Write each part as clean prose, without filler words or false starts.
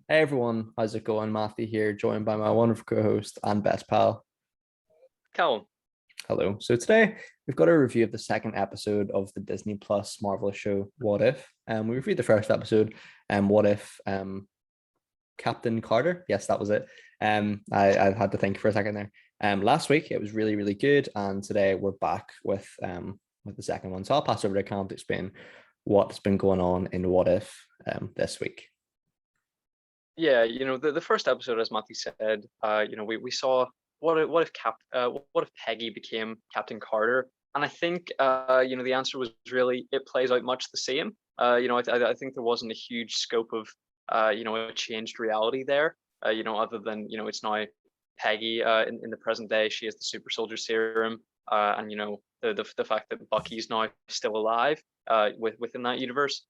Hey everyone, how's it going? Matthew here, joined by my wonderful co-host and best pal. Callum. Hello. So today we've got a review of the second episode of the Disney Plus Marvel show What If. We reviewed the first episode, What If Captain Carter? Yes, that was it. I had to think for a second there. Last week it was really, really good, and today we're back with the second one. So I'll pass over to Callum to explain what's been going on in What If this week. Yeah, the first episode, as Matthew said, we saw what if Peggy became Captain Carter, and I think the answer was really it plays out much the same. I think there wasn't a huge scope of a changed reality there. Other than it's now Peggy in the present day. She has the super soldier serum, and the fact that Bucky's now still alive within that universe.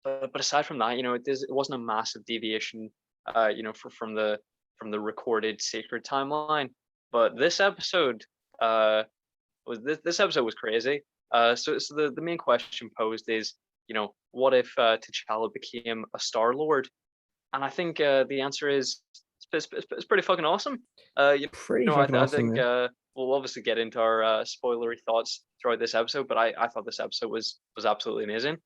But aside from that, it wasn't a massive deviation, from the recorded sacred timeline. But this episode this episode was crazy. So the main question posed is, what if T'Challa became a Star Lord? And I think the answer is it's pretty fucking awesome. Pretty fucking I awesome, think man. we'll obviously get into our spoilery thoughts throughout this episode, but I thought this episode was absolutely amazing.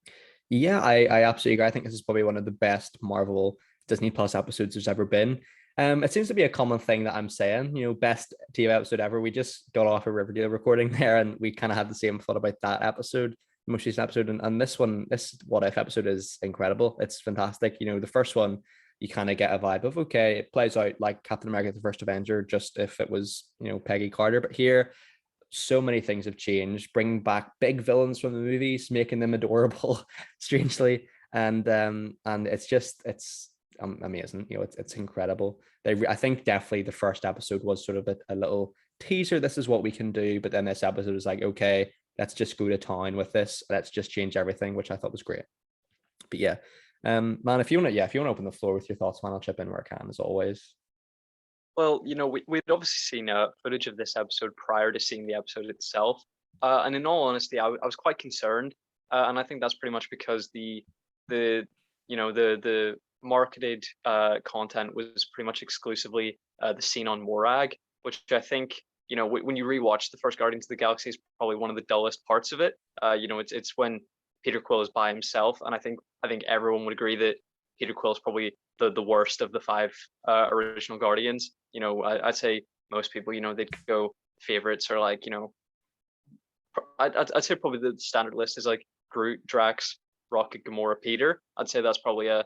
Yeah, I absolutely agree. I think this is probably one of the best Marvel Disney Plus episodes there's ever been. It seems to be a common thing that I'm saying, best TV episode ever. We just got off a Riverdale recording there, and we kind of had the same thought about that episode, the most recent episode, and this What If episode is incredible. It's fantastic. The first one, you kind of get a vibe of okay, it plays out like Captain America: The First Avenger, just if it was Peggy Carter, but here so many things have changed, bringing back big villains from the movies, making them adorable, strangely, and it's amazing. It's incredible. I think definitely the first episode was sort of a little teaser. This is what we can do, but then this episode is like, okay, let's just go to town with this. Let's just change everything, which I thought was great. But yeah, man, if you want to open the floor with your thoughts, man, I'll chip in where I can as always. Well, we'd obviously seen footage of this episode prior to seeing the episode itself. And in all honesty, I was quite concerned. And I think that's pretty much because the the marketed content was pretty much exclusively the scene on Morag, which I think, when you rewatch the first Guardians of the Galaxy is probably one of the dullest parts of it. It's when Peter Quill is by himself. And I think everyone would agree that Peter Quill is probably the worst of the five original Guardians. I'd say most people, they'd go favorites are like, I'd say probably the standard list is like Groot, Drax, Rocket, Gamora, Peter. I'd say that's probably a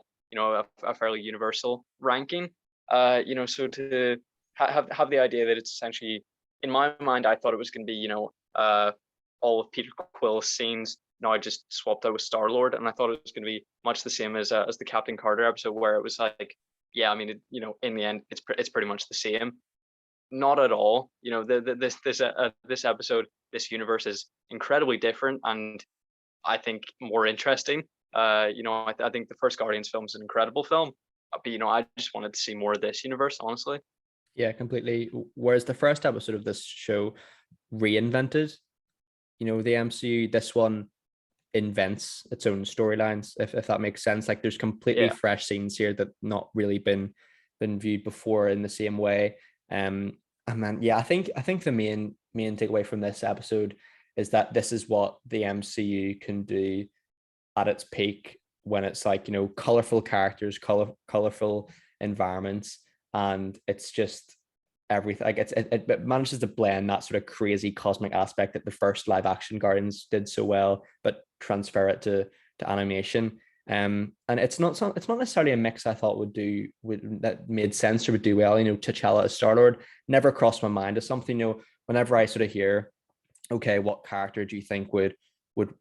fairly universal ranking. So to have the idea that it's essentially, in my mind, I thought it was going to be, all of Peter Quill's scenes now just swapped out with Star Lord, and I thought it was going to be much the same as the Captain Carter episode, where it was like, yeah, I mean, in the end, it's pretty much the same. Not at all. This episode, this universe is incredibly different, and I think more interesting. I think the first Guardians film is an incredible film, but I just wanted to see more of this universe, honestly. Yeah, completely. Whereas the first episode of this show reinvented, the MCU, this one invents its own storylines, if that makes sense. Like there's completely Yeah, fresh scenes here that not really been viewed before in the same way. And then yeah, I think the main takeaway from this episode is that this is what the MCU can do at its peak when it's like colorful characters, colorful environments, and it's just everything. Like it manages to blend that sort of crazy cosmic aspect that the first live action Guardians did so well, but transfer it to animation. And it's not necessarily a mix I thought that made sense or would do well. T'Challa as Star Lord never crossed my mind as something. Whenever I sort of hear, okay, what character do you think would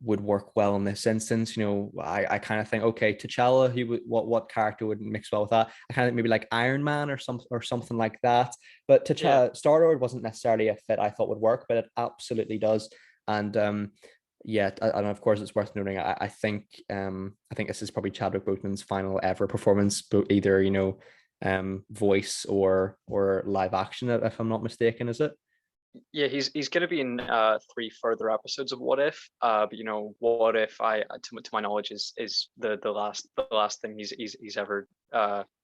work well in this instance? I kind of think, okay, T'Challa, what character would mix well with that? I kind of think maybe like Iron Man or something like that. But yeah. T'Challa, Star-Lord wasn't necessarily a fit I thought would work, but it absolutely does. And yeah, and of course it's worth noting. I think this is probably Chadwick Boseman's final ever performance, either voice or live action, if I'm not mistaken. Is it? Yeah, he's going to be in three further episodes of What If. But What If, to my knowledge, is the last thing he's ever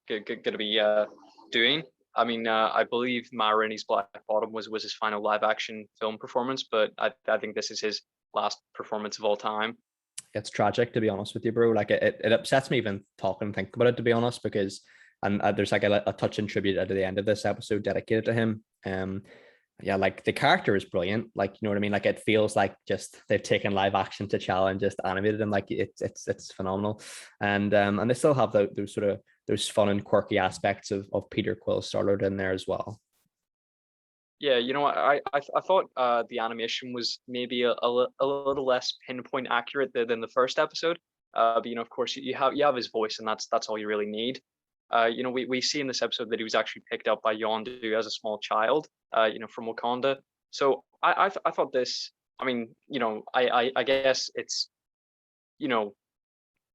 going to be doing. I mean, I believe Ma Rainey's Black Bottom was his final live action film performance, but I think this is his last performance of all time. It's tragic, to be honest with you, bro. Like it upsets me even talking and thinking about it, to be honest, because and there's like a touching tribute at the end of this episode dedicated to him. Yeah, like the character is brilliant. Like, you know what I mean? Like it feels like just they've taken live action to T'Challa and just animated him. Like it's phenomenal. And they still have those sort of those fun and quirky aspects of Peter Quill Star-Lord in there as well. Yeah, you know what? I thought the animation was maybe a little less pinpoint accurate than the first episode. But you know, of course, you have his voice, and that's all you really need. You know, we see in this episode that he was actually picked up by Yondu as a small child. You know, from Wakanda. So I thought this. I mean, you know, I guess it's, you know,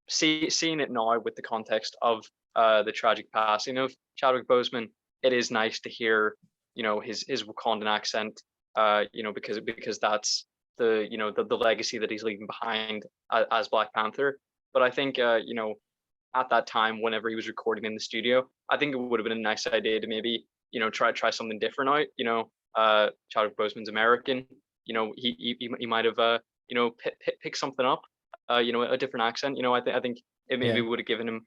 seeing it now with the context of the tragic passing of Chadwick Boseman, it is nice to hear, you know, his Wakandan accent, you know, because that's the, you know, the legacy that he's leaving behind as Black Panther. But I think, you know, at that time, whenever he was recording in the studio, I think it would have been a nice idea to maybe, you know, try something different out. You know, Chadwick Boseman's American. You know, he might have, you know, pick something up. You know, a different accent. You know, I think it maybe Yeah. would have given him.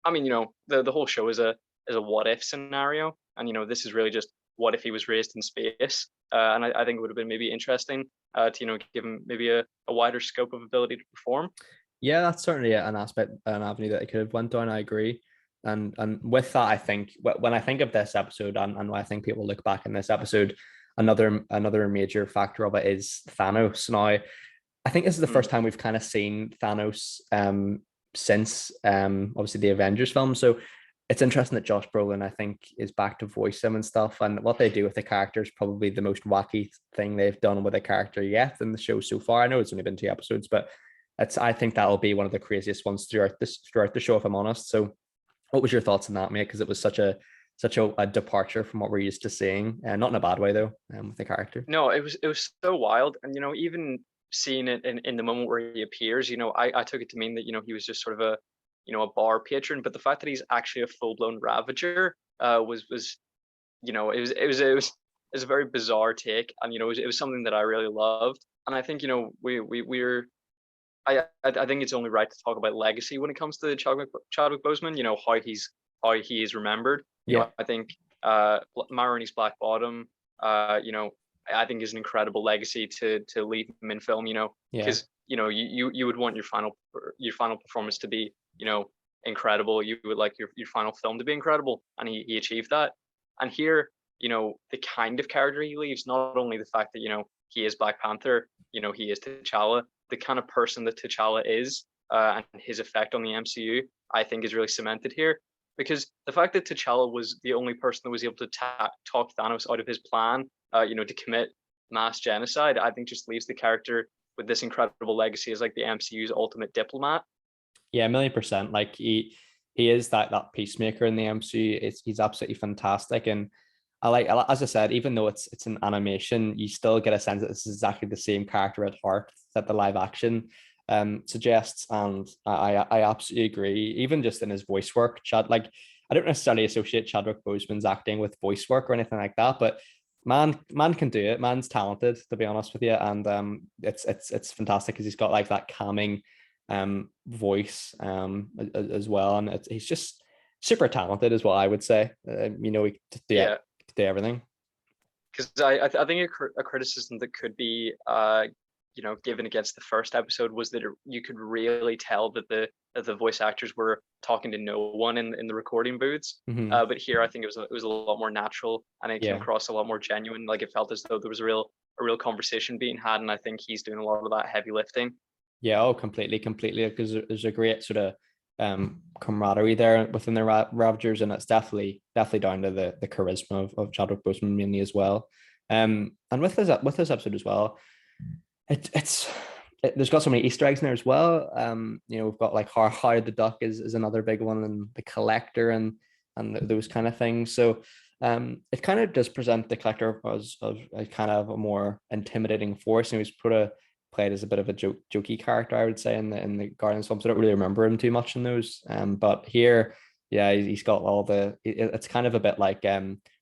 I mean, you know, the whole show is a what if scenario, and you know, this is really just what if he was raised in space. And I think it would have been maybe interesting to, you know, give him maybe a wider scope of ability to perform. Yeah, that's certainly an aspect, an avenue that it could have went down. I agree. And with that, I think when I think of this episode and when I think people look back in this episode, another major factor of it is Thanos. Now, I think this is the Mm. first time we've kind of seen Thanos since obviously the Avengers film. So it's interesting that Josh Brolin, I think, is back to voice him and stuff. And what they do with the character is probably the most wacky thing they've done with a character yet in the show so far. I know it's only been 2 episodes, but I think that'll be one of the craziest ones throughout the show, if I'm honest. So what was your thoughts on that, mate? Because it was such a departure from what we're used to seeing, and not in a bad way though, with the character. No, it was so wild, and you know, even seeing it in the moment where he appears, you know, I took it to mean that, you know, he was just sort of a, you know, a bar patron, but the fact that he's actually a full blown Ravager was, you know, it was a very bizarre take, and you know, it was something that I really loved, and I think, you know, we're I think it's only right to talk about legacy when it comes to Chadwick Boseman. You know, how he is remembered. You Yeah, know, I think Ma Rainey's Black Bottom, you know, I think is an incredible legacy to leave him in film. You know, yeah, because you know, you would want your final performance to be, you know, incredible. You would like your final film to be incredible, and he achieved that. And here, you know, the kind of character he leaves, not only the fact that, you know, he is Black Panther, you know, he is T'Challa, the kind of person that T'Challa is, and his effect on the MCU, I think is really cemented here. Because the fact that T'Challa was the only person that was able to talk Thanos out of his plan, you know, to commit mass genocide, I think just leaves the character with this incredible legacy as like the MCU's ultimate diplomat. yeah, 1,000,000%. Like he is that peacemaker in the MCU. He's absolutely fantastic, and as I said, even though it's an animation, you still get a sense that this is exactly the same character at heart that the live action suggests. And I absolutely agree. Even just in his voice work, I don't necessarily associate Chadwick Boseman's acting with voice work or anything like that, but man can do it. Man's talented, to be honest with you, and it's fantastic because he's got like that calming voice as well, and he's just super talented, is what I would say. You know, he could Yeah, do everything. because I think a criticism that could be you know, given against the first episode was that you could really tell that the voice actors were talking to no one in the recording booths. Hmm. But here I think it was a lot more natural, and it came Yeah. across a lot more genuine. Like it felt as though there was a real conversation being had, and I think he's doing a lot of that heavy lifting. Yeah, oh, completely. Because there's a great sort of camaraderie there within the Ravagers, and it's definitely down to the charisma of Chadwick Boseman mainly as well. And with this episode as well, there's got so many Easter eggs in there as well. You know, we've got like Howard the Duck is another big one, and the Collector and those kind of things. So it kind of does present the Collector as of a kind of a more intimidating force, and he's played as a bit of a jokey character, I would say, in the Guardians films. I don't really remember him too much in those. But here Yeah, he's got all it's kind of a bit like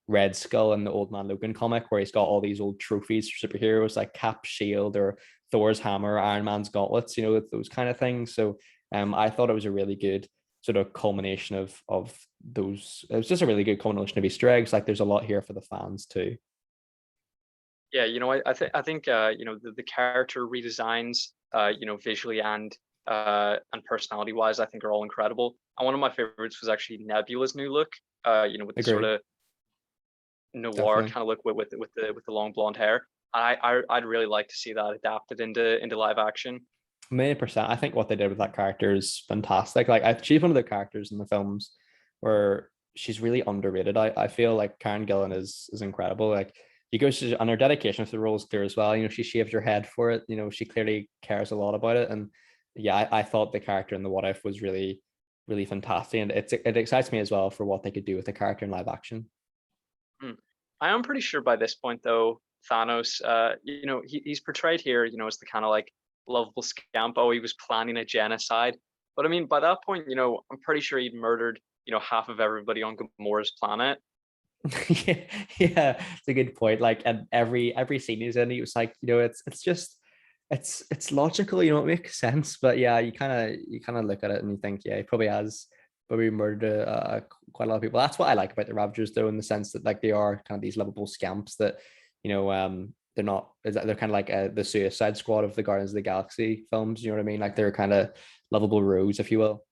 Red Skull in the Old Man Logan comic, where he's got all these old trophies for superheroes like Cap's shield or Thor's hammer, Iron Man's gauntlets, those kind of things. So I thought it was a really good sort of culmination of those. It was just a really good culmination of Easter eggs. Like there's a lot here for the fans too. Yeah, I think the character redesigns, visually and personality wise, I think are all incredible. And one of my favorites was actually Nebula's new look. With the sort Agree, of noir definitely. kind of look with the long blonde hair. I'd really like to see that adapted into live action. 1,000,000%. I think what they did with that character is fantastic. Like she's one of the characters in the films where she's really underrated. I feel like Karen Gillan is incredible. Like you go to and her dedication to the role is clear as well. She shaved her head for it. She clearly cares a lot about it. And yeah, I thought the character in the What If was really, really fantastic. And it excites me as well for what they could do with the character in live action. Hmm. I am pretty sure by this point though, Thanos, he's portrayed here, as the kind of like lovable scamp. Oh, he was planning a genocide. But I mean, by that point, I'm pretty sure he'd murdered, half of everybody on Gamora's planet. Yeah, yeah, it's a good point. Like, and every scene he's in, he was like, it's just it's logical, it makes sense. But yeah, you kind of look at it and you think, yeah, he probably murdered quite a lot of people. That's what I like about the Ravagers, though, in the sense that like they are kind of these lovable scamps that, they're not. They're kind of like the Suicide Squad of the Guardians of the Galaxy films. You know what I mean? Like they're kind of lovable rogues, if you will.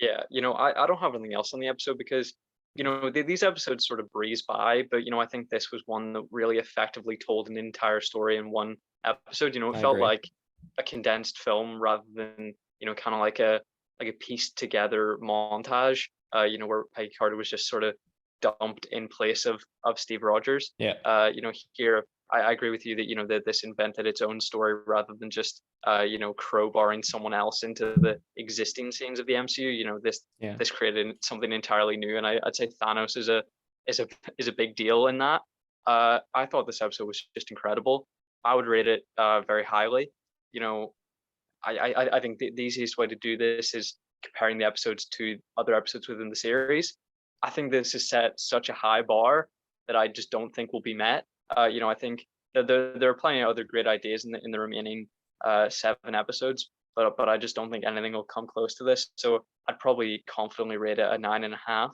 Yeah, I don't have anything else on the episode because, these episodes sort of breeze by, but I think this was one that really effectively told an entire story in one episode. It I felt agree. like a condensed film rather than, kind of like a pieced together montage, where Peggy Carter was just sort of dumped in place of Steve Rogers. Yeah. Here I agree with you that that this invented its own story rather than just crowbarring someone else into the existing scenes of the MCU. Yeah. This created something entirely new, and I'd say Thanos is a is a big deal in that. I thought this episode was just incredible. I would rate it very highly. You know, I think the easiest way to do this is comparing the episodes to other episodes within the series. I think this has set such a high bar that I just don't think will be met. I think that there are plenty of other great ideas in the remaining 7 episodes, but I just don't think anything will come close to this. So I'd probably confidently rate it a 9.5.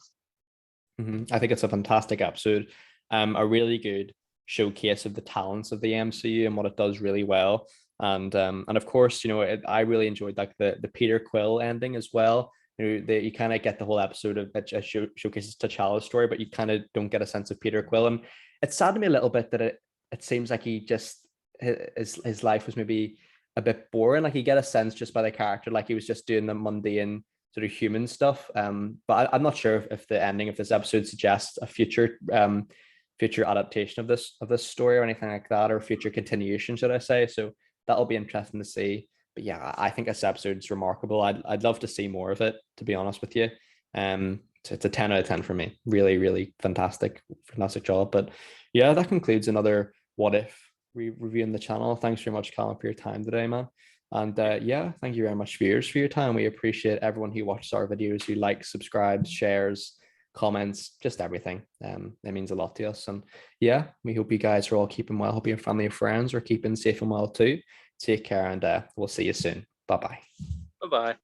I think it's a fantastic episode, a really good showcase of the talents of the MCU and what it does really well. And of course, I really enjoyed like the Peter Quill ending as well. You kind of get the whole episode of that showcases T'Challa's story, but you kind of don't get a sense of Peter Quill. And it saddened me a little bit that it seems like he just his life was maybe a bit boring. Like you get a sense just by the character, like he was just doing the mundane sort of human stuff. But I'm not sure if the ending of this episode suggests a future adaptation of this story or anything like that, or future continuation, should I say? So that'll be interesting to see. But yeah, I think this episode's remarkable. I'd love to see more of it, to be honest with you. So it's a 10 out of 10 for me. Really, really fantastic job. But yeah, that concludes another What If review in the channel. Thanks very much, Colin, for your time today, man. And yeah, thank you very much, viewers, for your time. We appreciate everyone who watches our videos, who likes, subscribes, shares, comments, just everything. It means a lot to us. And yeah, we hope you guys are all keeping well. Hope your family and friends are keeping safe and well too. Take care, and we'll see you soon. Bye bye. Bye bye.